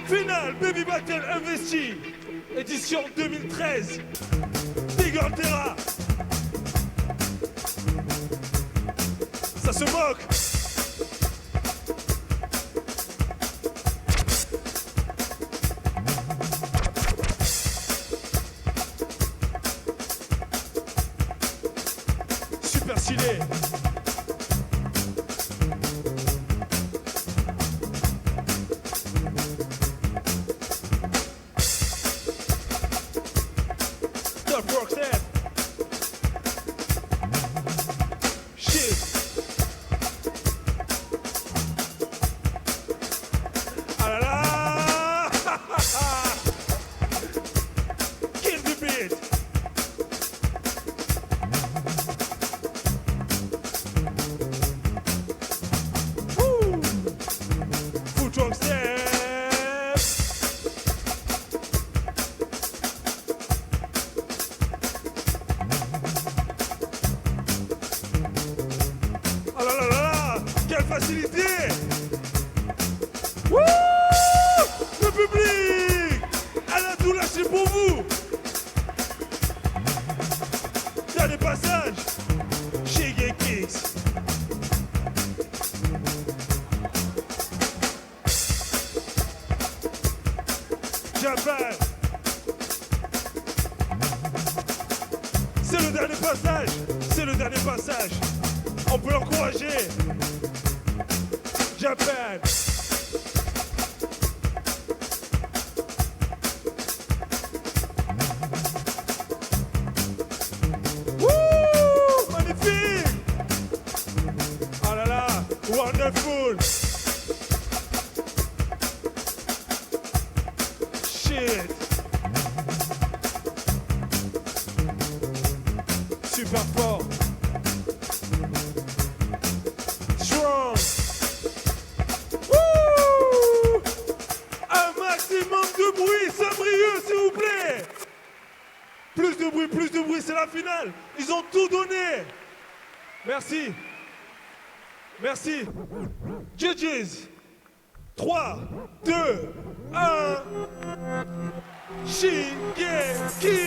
Finale Baby Battle Investi, édition 2013. Big Altera. Ça se moque. Super stylé. Top Roxette. Shit. Ah là là. Kill the beat. Woo. Full trunk step. Oh là là là là. Quelle facilité. Wouh. Le public. Elle a tout lâché pour vous. Dernier passage. Chez Gay Kicks. Japan. C'est le dernier passage. C'est le dernier passage. On peut l'encourager. Japan. Wouh, magnifique. Oh là là, wonderful. Shit. Super fort. Strong. Wouh. Un maximum de bruit, Saint-Brieuc, s'il vous plaît. Plus de bruit, c'est la finale. Ils ont tout donné. Merci. Merci. Judges. 3, 2, 1. Shingeki.